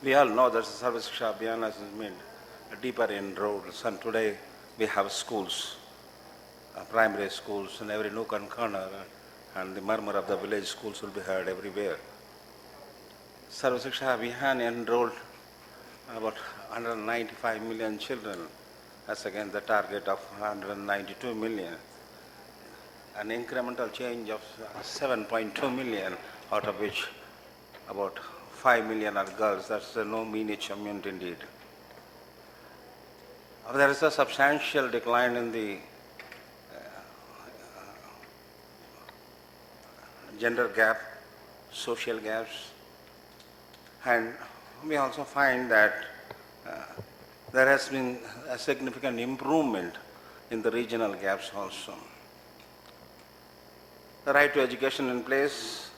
We all know that the Sarva Shiksha Abhiyan has made deeper inroads, and today we have schools, primary schools in every nook and corner, and the murmur of the village schools will be heard everywhere. Sarva Shiksha Abhiyan enrolled about 195 million children, as against the target of 192 million. An incremental change of 7.2 million, out of which about 5 million are girls. That's no mean achievement indeed. There is a substantial decline in the gender gap, social gaps, and we also find that there has been a significant improvement in the regional gaps also. The right to education in place,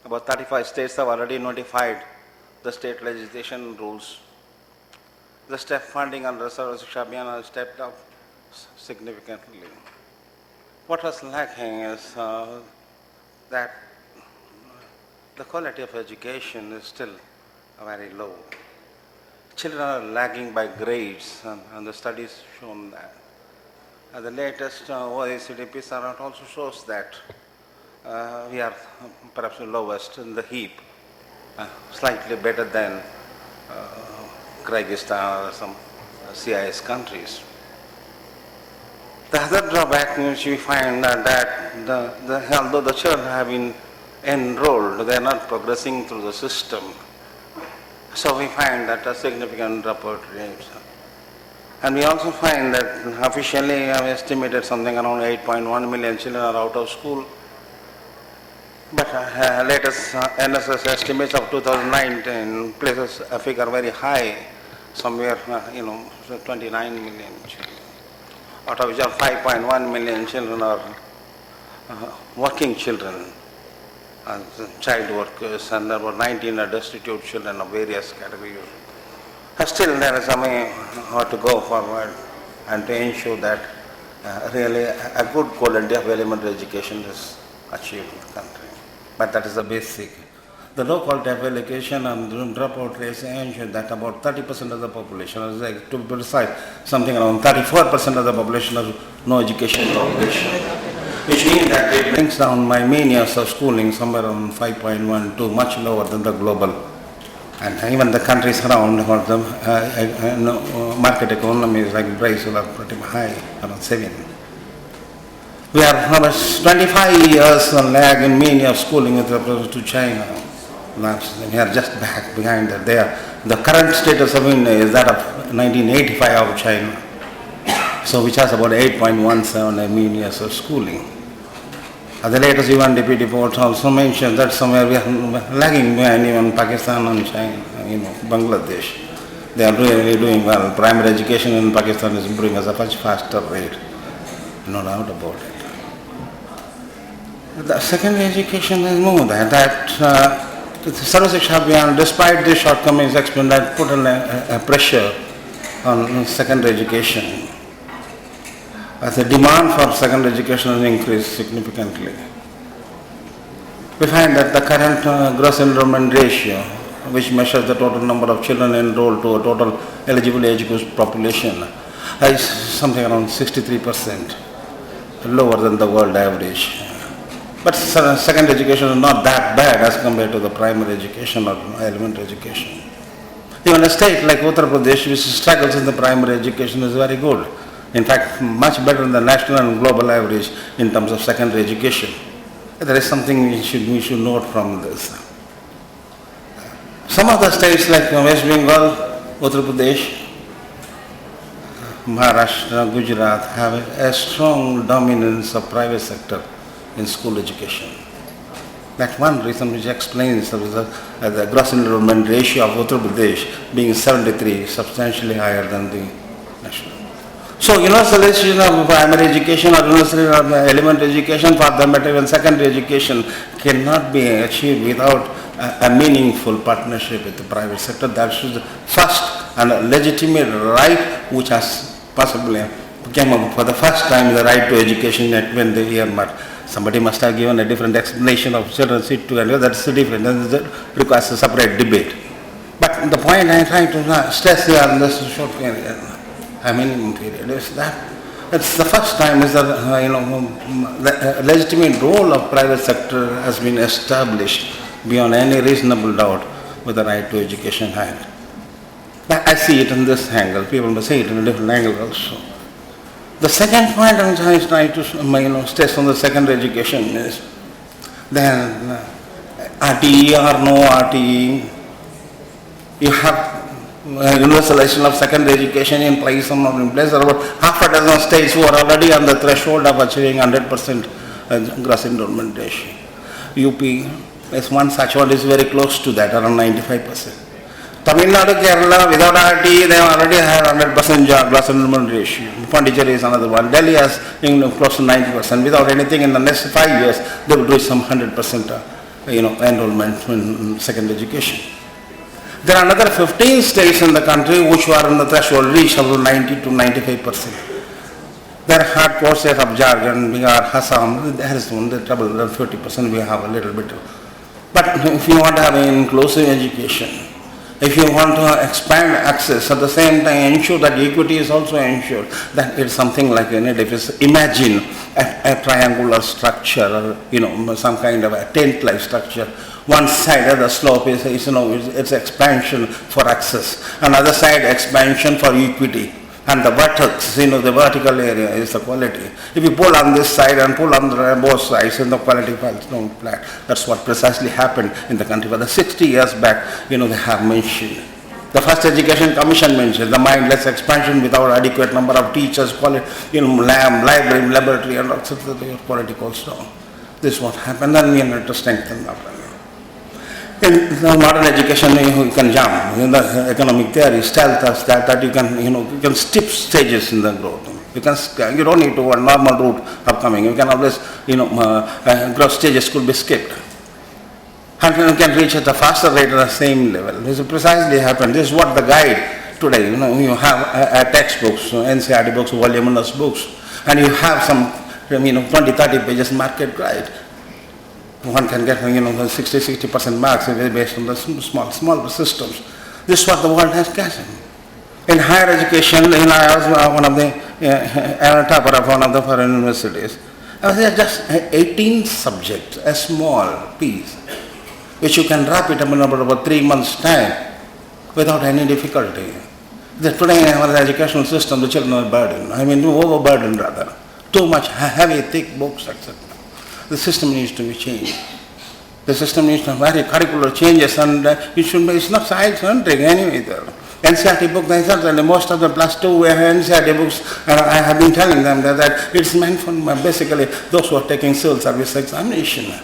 about 35 states have already notified the state legislation rules. The step funding under Sarva Shiksha Abhiyan has stepped up significantly. What was lacking is that the quality of education is still very low. Children are lagging by grades, and the studies shown that. The latest OECD PISA report also shows that we are perhaps the lowest in the heap, slightly better than Kyrgyzstan or some CIS countries. The other drawback which we find that although the children have been enrolled, they are not progressing through the system. So we find that a significant dropout rate. And we also find that officially we have estimated something around 8.1 million children are out of school. But latest NSS estimates of 2019 places a figure very high, somewhere 29 million children, out of which 5.1 million children are working children, child workers, and about 19 are destitute children of various categories. Still there is some way to go forward and to ensure that really a good quality of elementary education is achieved in the country. But that is the basic. The low quality of education and dropout rates ensure that about 30% of the population, to be precise, something around 34% of the population has no education population, which means that it brings down my mean years of schooling somewhere around 5.1 to much lower than the global. And even the countries around for the market economies like Brazil are pretty high, around 7. We are almost 25 years lag in mean year of schooling with reference to China. We are just back behind that. The current status of India is that of 1985 of China, so which has about 8.17 mean years of schooling. The latest UNDP report also mentioned that somewhere we are lagging behind even Pakistan and China, Bangladesh. They are really doing well. Primary education in Pakistan is improving at a much faster rate, no doubt about it. The secondary education is more that Sarva Shiksha Abhiyan, despite the shortcomings explained, that put a pressure on secondary education. As the demand for secondary education has increased significantly. We find that the current gross enrollment ratio, which measures the total number of children enrolled to a total eligible age group population, is something around 63%, lower than the world average. But secondary education is not that bad as compared to the primary education or elementary education. Even a state like Uttar Pradesh, which struggles in the primary education, is very good. In fact, much better than the national and global average in terms of secondary education. There is something we should note from this. Some of the states like West Bengal, Uttar Pradesh, Maharashtra, Gujarat have a strong dominance of private sector in school education. That's one reason which explains the gross enrollment ratio of Uttar Pradesh being 73, substantially higher than the national. So universalization of primary education or universalization of elementary education, for that matter even secondary education, cannot be achieved without a meaningful partnership with the private sector. That is the first and legitimate right which has possibly came up for the first time, the right to education at when the year mark. Somebody must have given a different explanation of children sit together. That's different. That requires a separate debate. But the point I am trying to stress here in this short period, minimum period, is that it's the first time is that the legitimate role of private sector has been established beyond any reasonable doubt with the Right to Education Act. I see it in this angle. People may see it in a different angle also. The second point I am trying to stress on the secondary education is then RTE or no RTE, you have universalization of secondary education in place or not in place. There are about half a dozen states who are already on the threshold of achieving 100% gross enrollment ratio. UP is one such one, is very close to that, around 95%. Tamil Nadu, Kerala, without RTE, they already have 100% gross enrollment ratio. Pondicherry is another one. Delhi has close to 90%. Without anything, in the next 5 years, they will reach some 100% enrollment in secondary education. There are another 15 states in the country which are on the threshold reach of 90 to 95%. There are hardcore states of Jharkhand, Bihar, Assam. There is only trouble. 50% we have a little bit. But if you want to have an inclusive education, if you want to expand access, at the same time ensure that equity is also ensured, that it's something like an edifice. Imagine a triangular structure, or some kind of a tent-like structure. One side of the slope is it's expansion for access. Another side expansion for equity. And the vertex, the vertical area is the quality. If you pull on this side and pull on both sides, the quality falls down flat. That's what precisely happened in the country. But 60 years back, they have mentioned. The first Education Commission mentioned the mindless expansion without adequate number of teachers, quality, library, laboratory, and etc. Quality goes down. This is what happened, and we need to strengthen that. In the modern education, you can jump. In the economic theory, tells us that you can skip stages in the growth. You don't need to a normal route of coming. You can always, growth stages could be skipped. And you can reach at a faster rate at the same level. This is precisely happened. This is what the guide today, you have textbooks, NCERT books, voluminous books, and you have some, 20, 30 pages market guide. One can get 60% marks based on the small systems. This is what the world has gotten. In higher education, I was one of the topper of one of the foreign universities. I was just 18 subjects, a small piece, which you can wrap it up in about 3 months' time without any difficulty. Today in our educational system, the children are burdened. Overburdened rather. Too much heavy, thick books, etc. The system needs to be changed. The system needs to have very curricular changes, and it's not science-centric anyway. NCERT book, most of the plus 2 NCERT books, I have been telling them that it's meant for basically those who are taking civil service examination.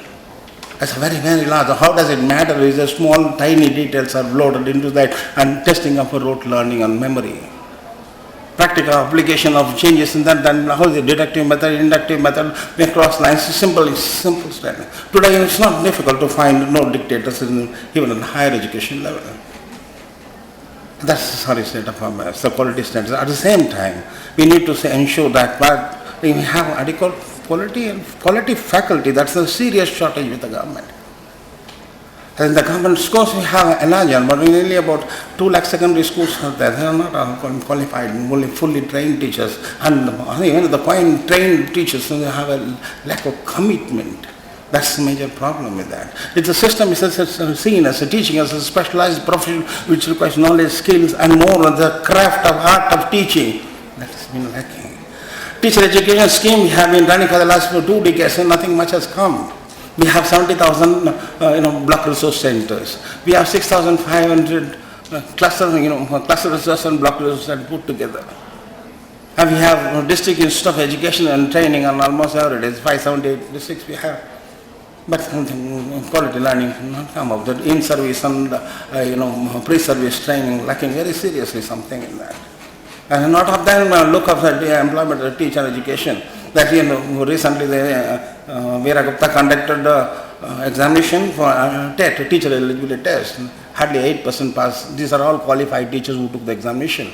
It's very, very large. How does it matter? Is the small, tiny details are loaded into that, and testing of rote learning and memory. Practical application of changes in that, then how the deductive method, inductive method, may cross lines, simple study. Today it's not difficult to find no dictators even in higher education level. That's the state of affairs, the quality standards. At the same time, we need to ensure that we have adequate quality and quality faculty. That's a serious shortage with the government. In the government schools we have a larger, but nearly about 2 lakh secondary schools are there. They are not all qualified, only fully trained teachers. And even the trained teachers, they have a lack of commitment. That's the major problem with that. If the system is seen as a teaching as a specialized profession which requires knowledge, skills, and more of the craft of art of teaching, that has been lacking. Teacher education scheme we have been running for the last 2 decades, and nothing much has come. We have 70,000 block resource centers. We have 6,500 cluster resource and block resource centers put together. And we have district institute of education and training on almost every day. 578 districts we have. But quality learning cannot come up. The in-service and pre-service training lacking very seriously something in that. And not of them look of the employment of teacher education. That recently Veera Gupta conducted examination for TET, teacher eligibility test. Hardly 8% passed. These are all qualified teachers who took the examination.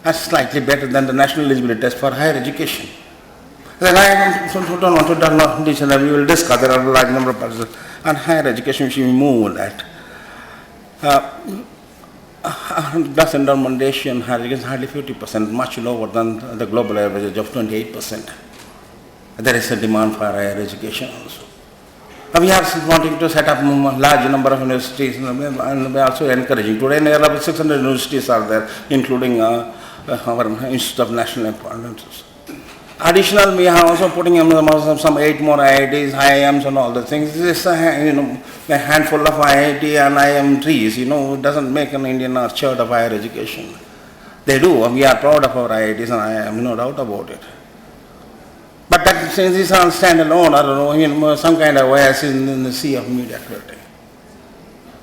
That's slightly better than the national eligibility test for higher education. Then I don't want to teach them. We will discuss. There are a large number of persons. And higher education, we should move that. Plus endowment ratio in higher education is hardly 50%, much lower than the global average of 28%. There is a demand for higher education also. We are wanting to set up a large number of universities and we are also encouraging. Today, nearly about 600 universities are there, including our Institute of National Importance. Additional, we are also putting in some 8 more IITs, IIMs and all the things. This is a handful of IIT and IIM trees, it doesn't make an Indian or church of higher education. They do, and we are proud of our IITs and IIM, no doubt about it. But that since these are standalone or some kind of WES in the sea of mediocrity.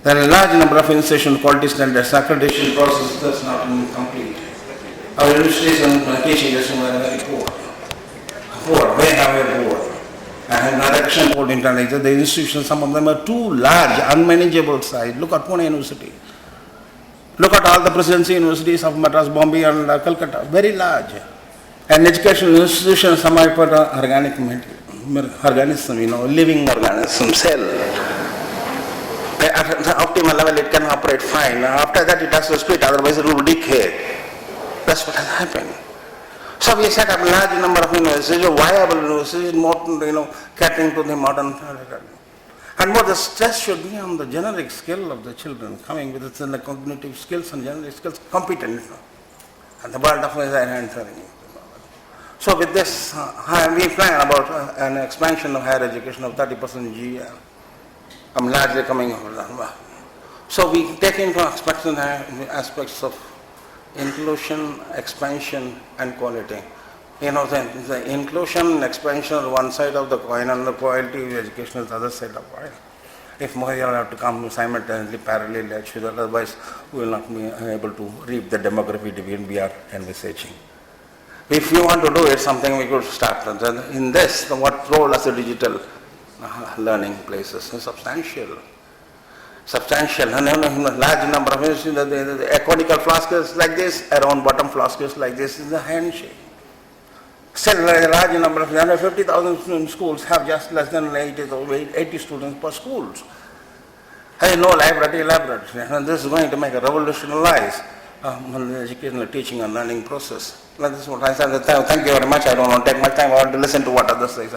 There are a large number of institutional quality standards, accreditation process is not complete. Our universities and teaching is very poor. They have a board. And another action board internally, the institutions, some of them are too large, unmanageable size. Look at Pune University. Look at all the presidency universities of Madras, Bombay and Calcutta, very large. And educational institutions, some are put organic organism, living organism, cell. At the optimal level it can operate fine. After that it has to split, otherwise it will decay. That's what has happened. So we set up a large number of universities, viable universities, catering to the modern. And more the stress should be on the generic skill of the children, coming with the cognitive skills and generic skills, competent. And the world of is entering. So with this, we plan about an expansion of higher education of 30% GR. I'm largely coming over that. So we take into aspects of inclusion, expansion and quality. The inclusion, expansion are one side of the coin and the quality of education is the other side of the coin. If more you have to come simultaneously, parallelly, actually, otherwise we will not be able to reap the demography dividend we are envisaging. If you want to do it, something we could start. In this, what role as a digital learning places is substantial. And a large number of the conical flasks like this, around bottom flasks like this is a handshake. Still, a large number of 50,000 schools have just less than 80 students per school. No library, and this is going to make a revolutionize the educational teaching and learning process. This is what I said. Thank you very much. I don't want to take much time. I want to listen to what others say.